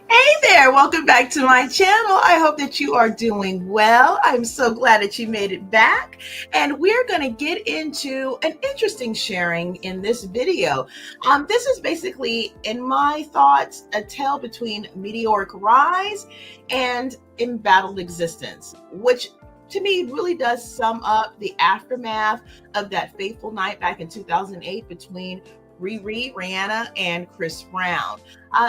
Hey there, welcome back to my channel. I hope that you are doing well. I'm so glad that you made it back. And we're going to get into an interesting sharing in this video. This is basically, in my thoughts, a tale between Meteoric Rise and Embattled Existence, which to me really does sum up the aftermath of that fateful night back in 2008 between Rihanna, and Chris Brown.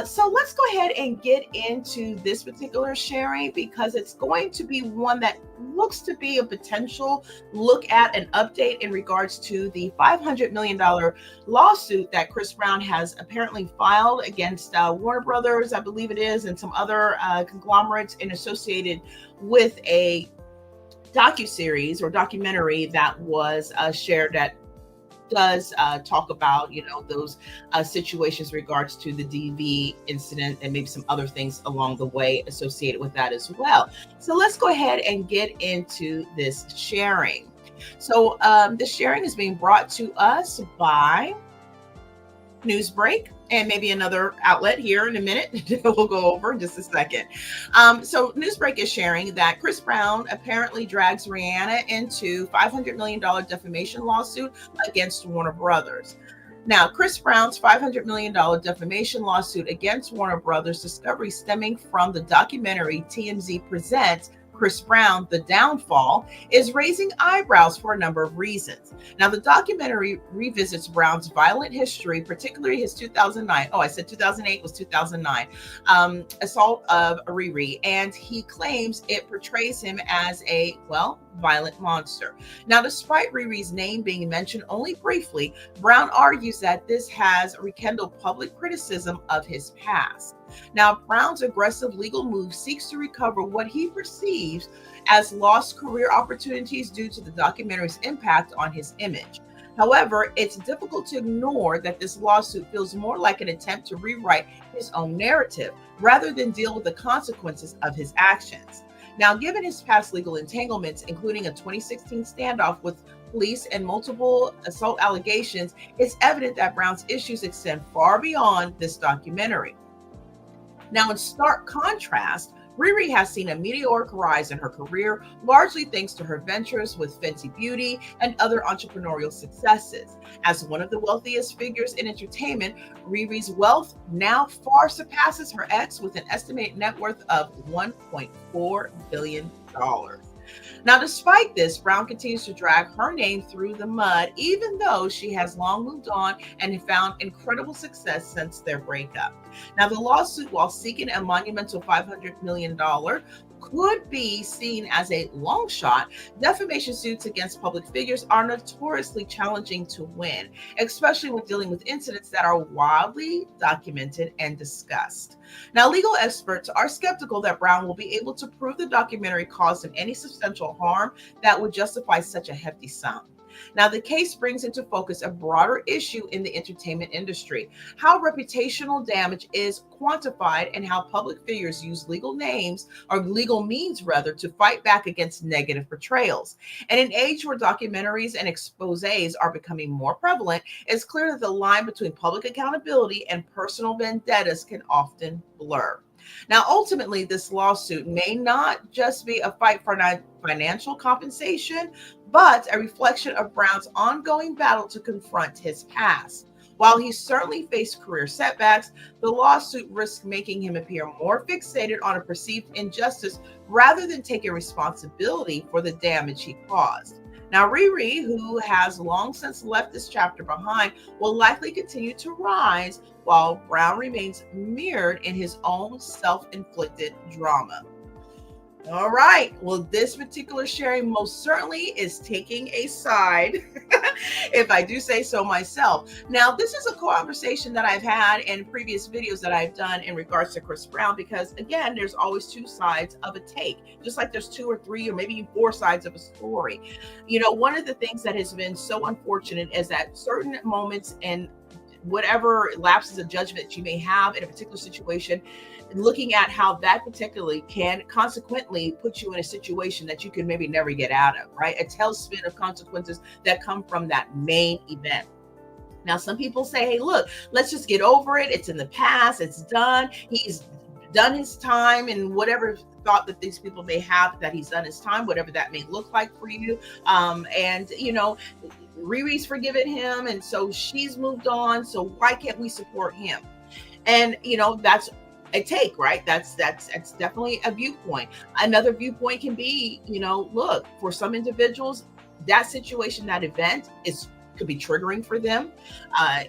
So let's go ahead and get into this particular sharing because it's going to be one that looks to be a potential look at an update in regards to the $500 million lawsuit that Chris Brown has apparently filed against Warner Brothers, I believe it is, and some other conglomerates and associated with a docuseries or documentary that was shared that does talk about, those situations regards to the DV incident and maybe some other things along the way associated with that as well. So let's go ahead and get into this sharing. So this sharing is being brought to us by Newsbreak and maybe another outlet here in a minute. We'll go over in just a second. So Newsbreak is sharing that Chris Brown apparently drags Rihanna into $500 million defamation lawsuit against Warner Brothers. Now, Chris Brown's $500 million defamation lawsuit against Warner Brothers discovery stemming from the documentary TMZ Presents Chris Brown, The Downfall, is raising eyebrows for a number of reasons. Now, the documentary revisits Brown's violent history, particularly his 2009, I said 2008 was 2009, assault of Riri, and he claims it portrays him as a, violent monster. Now, despite Riri's name being mentioned only briefly, Brown argues that this has rekindled public criticism of his past. Now, Brown's aggressive legal move seeks to recover what he perceives as lost career opportunities due to the documentary's impact on his image. However, it's difficult to ignore that this lawsuit feels more like an attempt to rewrite his own narrative rather than deal with the consequences of his actions. Now, given his past legal entanglements, including a 2016 standoff with police and multiple assault allegations, it's evident that Brown's issues extend far beyond this documentary. Now, in stark contrast, Riri has seen a meteoric rise in her career, largely thanks to her ventures with Fenty Beauty and other entrepreneurial successes. As one of the wealthiest figures in entertainment, Riri's wealth now far surpasses her ex with an estimated net worth of $1.4 billion. Now, despite this, Brown continues to drag her name through the mud, even though she has long moved on and found incredible success since their breakup. Now, the lawsuit, while seeking a monumental $500 million, could be seen as a long shot. Defamation suits against public figures are notoriously challenging to win, especially when dealing with incidents that are widely documented and discussed. Now, legal experts are skeptical that Brown will be able to prove the documentary caused him any substantial harm that would justify such a hefty sum. Now, the case brings into focus a broader issue in the entertainment industry: how reputational damage is quantified and how public figures use legal names or legal means rather to fight back against negative portrayals. In an age where documentaries and exposés are becoming more prevalent, it's clear that the line between public accountability and personal vendettas can often blur. Now, ultimately, this lawsuit may not just be a fight for financial compensation, but a reflection of Brown's ongoing battle to confront his past. While he certainly faced career setbacks, the lawsuit risks making him appear more fixated on a perceived injustice rather than taking responsibility for the damage he caused. Now, Riri, who has long since left this chapter behind, will likely continue to rise while Brown remains mirrored in his own self-inflicted drama. All right. Well, this particular sharing most certainly is taking a side, if I do say so myself. Now, this is a conversation that I've had in previous videos that I've done in regards to Chris Brown, because again, there's always two sides of a take, just like there's two or three or maybe even four sides of a story. One of the things that has been so unfortunate is that certain moments in whatever lapses of judgment you may have in a particular situation, looking at how that particularly can consequently put you in a situation that you can maybe never get out of, right? A tailspin of consequences that come from that main event. Now, some people say, hey, look, let's just get over it. It's in the past. It's done. He's done his time, and whatever thought that these people may have that he's done his time, whatever that may look like for you. And Riri's forgiven him, and so she's moved on. So why can't we support him? And that's a take, right? That's definitely a viewpoint. Another viewpoint can be, look, for some individuals, that situation, that event could be triggering for them.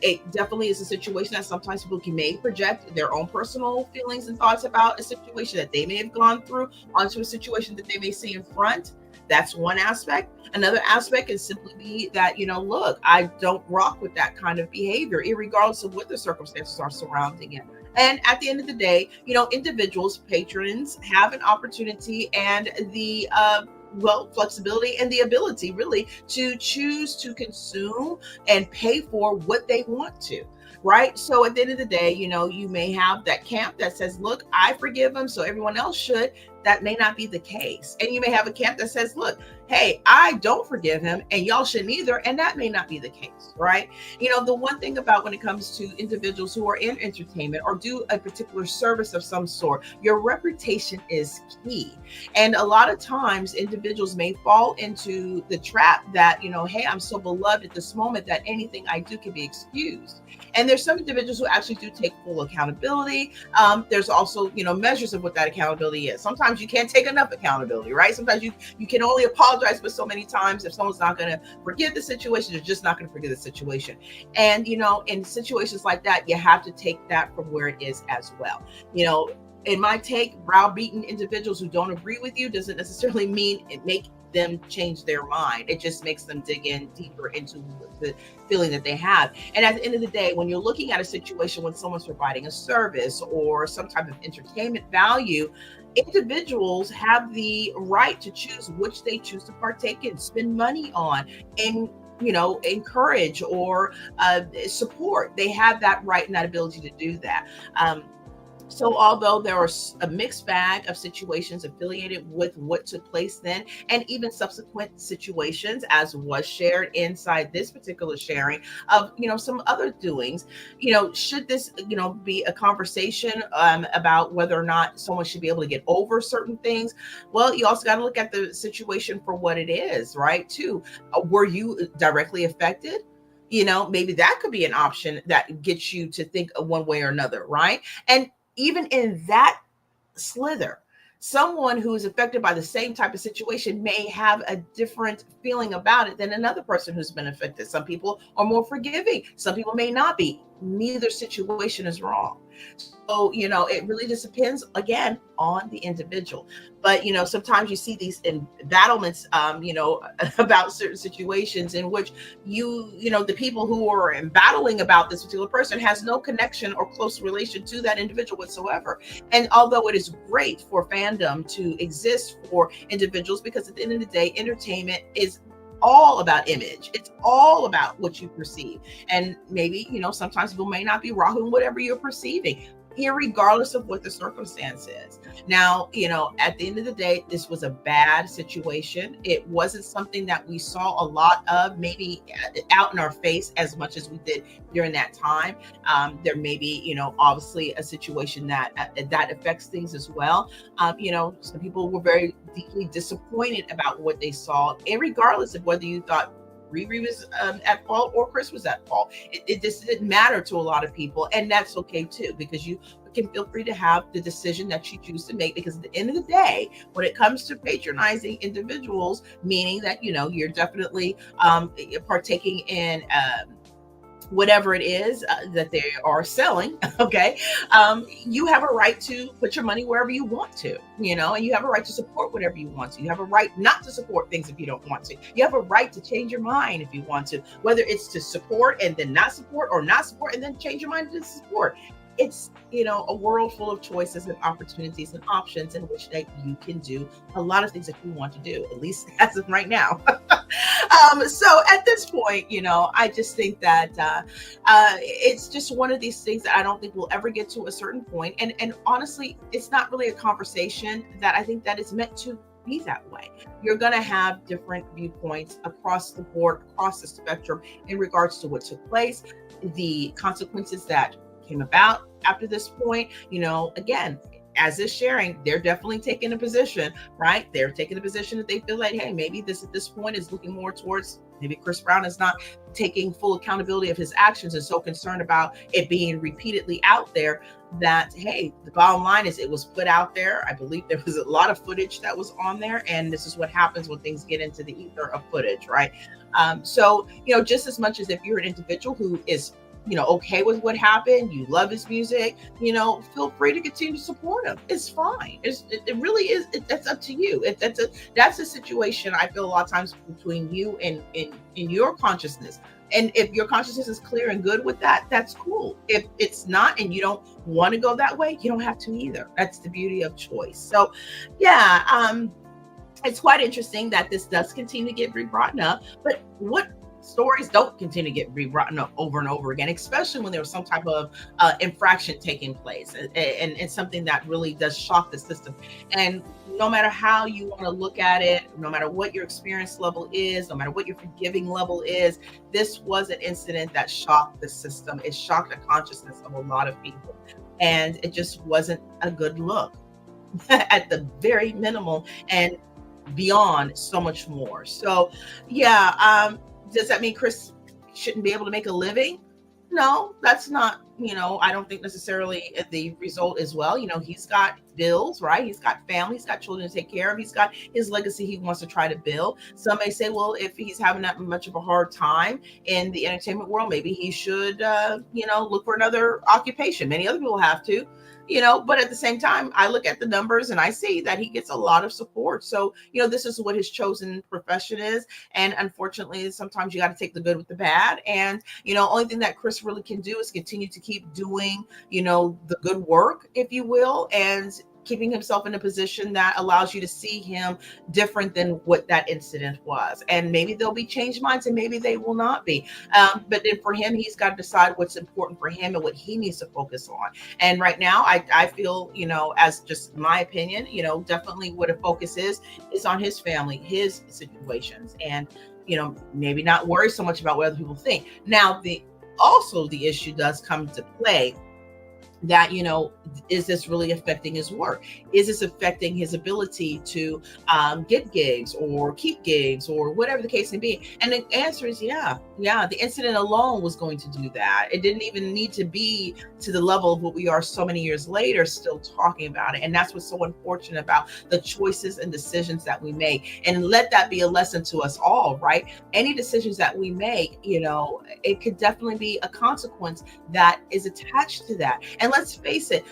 It definitely is a situation that sometimes people may project their own personal feelings and thoughts about a situation that they may have gone through onto a situation that they may see in front. That's one aspect. Another aspect can simply be that, look, I don't rock with that kind of behavior, irregardless of what the circumstances are surrounding it. And at the end of the day, individuals, patrons have an opportunity and the flexibility and the ability really to choose to consume and pay for what they want to. Right. So at the end of the day, you may have that camp that says, look, I forgive them, so everyone else should. That may not be the case. And you may have a camp that says, look, hey, I don't forgive him and y'all shouldn't either. And that may not be the case. Right. The one thing about when it comes to individuals who are in entertainment or do a particular service of some sort, your reputation is key. And a lot of times individuals may fall into the trap that, hey, I'm so beloved at this moment that anything I do can be excused. And there's some individuals who actually do take full accountability. There's also, measures of what that accountability is. Sometimes you can't take enough accountability, right? Sometimes you can only apologize for so many times. If someone's not going to forgive the situation, they're just not going to forgive the situation. And, in situations like that, you have to take that from where it is as well. In my take, browbeaten individuals who don't agree with you doesn't necessarily mean it make them change their mind. It just makes them dig in deeper into the feeling that they have. And at the end of the day, when you're looking at a situation when someone's providing a service or some type of entertainment value, individuals have the right to choose which they choose to partake in, spend money on, and encourage or support. They have that right and that ability to do that. So although there are a mixed bag of situations affiliated with what took place then, and even subsequent situations, as was shared inside this particular sharing of, some other doings, should this, be a conversation about whether or not someone should be able to get over certain things? Well, you also got to look at the situation for what it is, right? Too. Were you directly affected? Maybe that could be an option that gets you to think of one way or another, right? And even in that slither, someone who is affected by the same type of situation may have a different feeling about it than another person who's been affected. Some people are more forgiving. Some people may not be. Neither situation is wrong. So, it really just depends, again, on the individual. But, sometimes you see these embattlements, about certain situations in which the people who are embattling about this particular person has no connection or close relation to that individual whatsoever. And although it is great for fandom to exist for individuals, because at the end of the day, entertainment is all about image. It's all about what you perceive. And maybe, sometimes people may not be rocking whatever you're perceiving, irregardless of what the circumstance is. Now, at the end of the day, this was a bad situation. It wasn't something that we saw a lot of, maybe out in our face as much as we did during that time. There may be, obviously a situation that affects things as well. Some people were very deeply disappointed about what they saw, irregardless of whether you thought Riri was at fault or Chris was at fault. It just didn't matter to a lot of people, and that's okay too, because you can feel free to have the decision that you choose to make. Because at the end of the day, when it comes to patronizing individuals, meaning that you're definitely partaking in whatever it is that they are selling, okay, you have a right to put your money wherever you want to, and you have a right to support whatever you want to. You have a right not to support things if you don't want to. You have a right to change your mind if you want to, whether it's to support and then not support, or not support and then change your mind to support. It's, a world full of choices and opportunities and options in which that you can do a lot of things that you want to do, at least as of right now. So at this point, I just think that it's just one of these things that I don't think we'll ever get to a certain point. And honestly, it's not really a conversation that I think that is meant to be that way. You're going to have different viewpoints across the board, across the spectrum, in regards to what took place, the consequences that came about after this point. Again, as is sharing, they're definitely taking a position, right? They're taking a position that they feel like, hey, maybe this at this point is looking more towards maybe Chris Brown is not taking full accountability of his actions and so concerned about it being repeatedly out there that, hey, the bottom line is it was put out there. I believe there was a lot of footage that was on there, and this is what happens when things get into the ether of footage, right? So, just as much as if you're an individual who is okay with what happened, you love his music, feel free to continue to support him. It's fine. It really is. That's up to you. That's a situation I feel a lot of times between you and in your consciousness. And if your consciousness is clear and good with that, that's cool. If it's not and you don't want to go that way, you don't have to either. That's the beauty of choice. So yeah, it's quite interesting that this does continue to get brought up, but what stories don't continue to get brought up over and over again, especially when there was some type of infraction taking place and something that really does shock the system. And no matter how you want to look at it, no matter what your experience level is, no matter what your forgiving level is, this was an incident that shocked the system. It shocked the consciousness of a lot of people. And it just wasn't a good look at the very minimal and beyond so much more. So yeah, does that mean Chris shouldn't be able to make a living? No, that's not, I don't think necessarily the result as well. He's got bills, right? He's got family, he's got children to take care of. He's got his legacy he wants to try to build. Some may say, well, if he's having that much of a hard time in the entertainment world, maybe he should, look for another occupation. Many other people have to. But at the same time, I look at the numbers and I see that he gets a lot of support. So, this is what his chosen profession is. And unfortunately, sometimes you got to take the good with the bad. And, only thing that Chris really can do is continue to keep doing, the good work, if you will, and keeping himself in a position that allows you to see him different than what that incident was. And maybe there'll be changed minds and maybe they will not be. But then for him, he's got to decide what's important for him and what he needs to focus on. And right now, I feel, as just my opinion, definitely what a focus is on his family, his situations, and, maybe not worry so much about what other people think. Now, the issue does come to play that, is this really affecting his work? Is this affecting his ability to get gigs or keep gigs or whatever the case may be? And the answer is yeah. The incident alone was going to do that. It didn't even need to be to the level of what we are so many years later still talking about it. And that's what's so unfortunate about the choices and decisions that we make. And let that be a lesson to us all, right? Any decisions that we make, it could definitely be a consequence that is attached to that. And let's face it,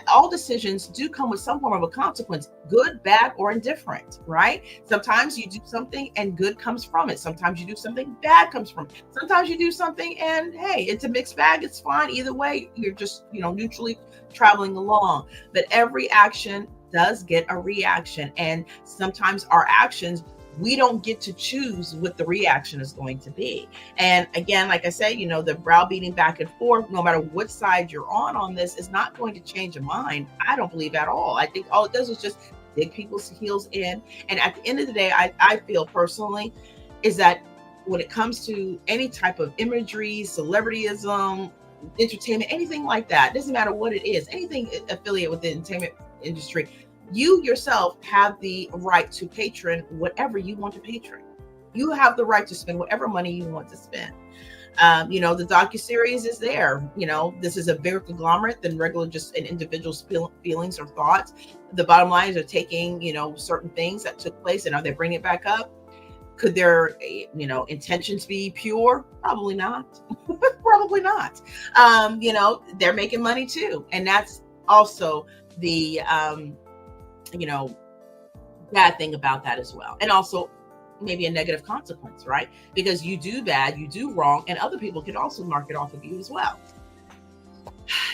all decisions do come with some form of a consequence, good, bad, or indifferent, right? Sometimes you do something and good comes from it. Sometimes you do something, bad comes from it. Sometimes you do something and hey, it's a mixed bag. It's fine. Either way, you're just, neutrally traveling along. But every action does get a reaction. And sometimes our actions, we don't get to choose what the reaction is going to be. And again, like I said, the browbeating back and forth, no matter what side you're on this, is not going to change a mind. I don't believe at all. I think all it does is just dig people's heels in. And at the end of the day, I feel personally is that when it comes to any type of imagery, celebrityism, entertainment, anything like that, doesn't matter what it is, anything affiliated with the entertainment industry, you yourself have the right to patron whatever you want to patron. You have the right to spend whatever money you want to spend. The docuseries is there. This is a bigger conglomerate than regular just an individual's feelings or thoughts. The bottom line is they're taking, certain things that took place and are they bringing it back up? Could their, intentions be pure? Probably not. Probably not. They're making money too. And that's also the, bad thing about that as well. And also maybe a negative consequence, right? Because you do bad, you do wrong, and other people can also mark it off of you as well.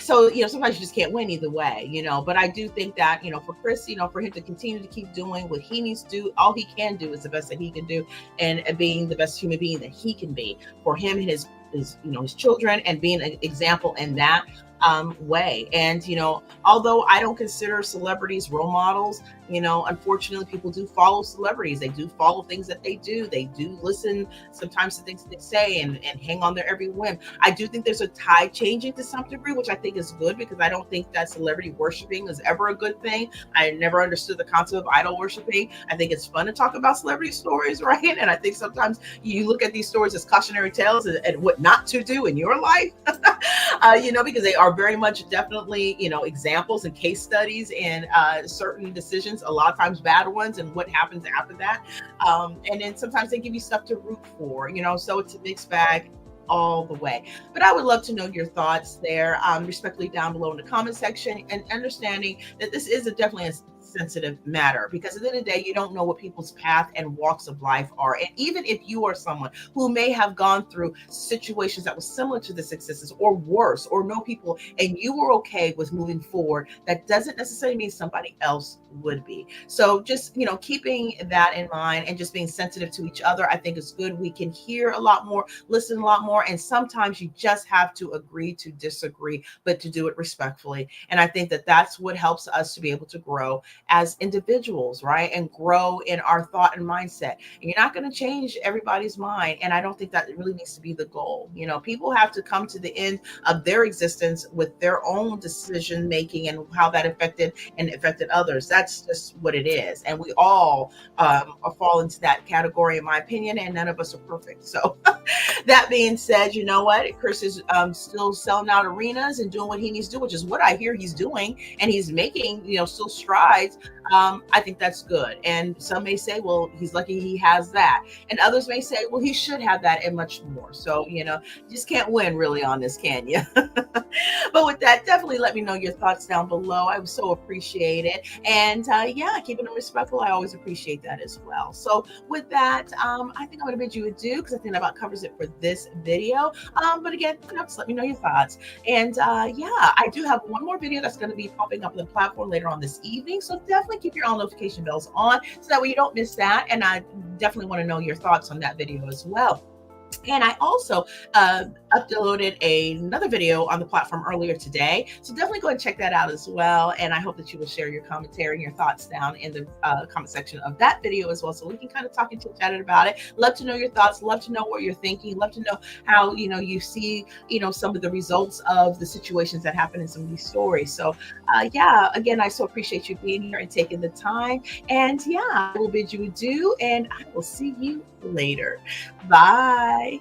So, sometimes you just can't win either way, but I do think that, for Chris, for him to continue to keep doing what he needs to do, all he can do is the best that he can do and being the best human being that he can be for him and his children and being an example in that. way. And, although I don't consider celebrities role models, unfortunately, people do follow celebrities. They do follow things that they do. They do listen sometimes to things that they say and hang on their every whim. I do think there's a tide changing to some degree, which I think is good because I don't think that celebrity worshiping is ever a good thing. I never understood the concept of idol worshiping. I think it's fun to talk about celebrity stories, right? And I think sometimes you look at these stories as cautionary tales and what not to do in your life, because they are very much definitely, examples and case studies and certain decisions, a lot of times bad ones, and what happens after that. And then sometimes they give you stuff to root for, so it's a mixed bag all the way. But I would love to know your thoughts there, respectfully down below in the comment section, and understanding that this is definitely a sensitive matter, because at the end of the day, you don't know what people's path and walks of life are. And even if you are someone who may have gone through situations that was similar to the successes or worse, or know people and you were okay with moving forward, that doesn't necessarily mean somebody else would be. So just, keeping that in mind and just being sensitive to each other, I think is good. We can hear a lot more, listen a lot more, and sometimes you just have to agree to disagree, but to do it respectfully. And I think that that's what helps us to be able to grow as individuals, right? And grow in our thought and mindset. And you're not going to change everybody's mind. And I don't think that really needs to be the goal. People have to come to the end of their existence with their own decision making and how that affected others. That's just what it is. And we all fall into that category, in my opinion, and none of us are perfect. So that being said, you know what? Chris is still selling out arenas and doing what he needs to do, which is what I hear he's doing. And he's making, still strides. I think that's good. And some may say, well, he's lucky he has that. And others may say, well, he should have that and much more. So, you just can't win really on this, can you? But with that, definitely let me know your thoughts down below. I would so appreciate it. And keeping them respectful, I always appreciate that as well. So with that, I think I'm going to bid you adieu, because I think that about covers it for this video. But again, just let me know your thoughts. And I do have one more video that's going to be popping up on the platform later on this evening. So definitely keep your all notification bells on so that way you don't miss that. And I definitely want to know your thoughts on that video as well. And I also uploaded another video on the platform earlier today. So definitely go and check that out as well. And I hope that you will share your commentary and your thoughts down in the comment section of that video as well, so we can kind of talk and chit-chat about it. Love to know your thoughts. Love to know what you're thinking. Love to know how, you see, some of the results of the situations that happen in some of these stories. So again, I so appreciate you being here and taking the time. And I will bid you adieu, and I will see you later. Bye.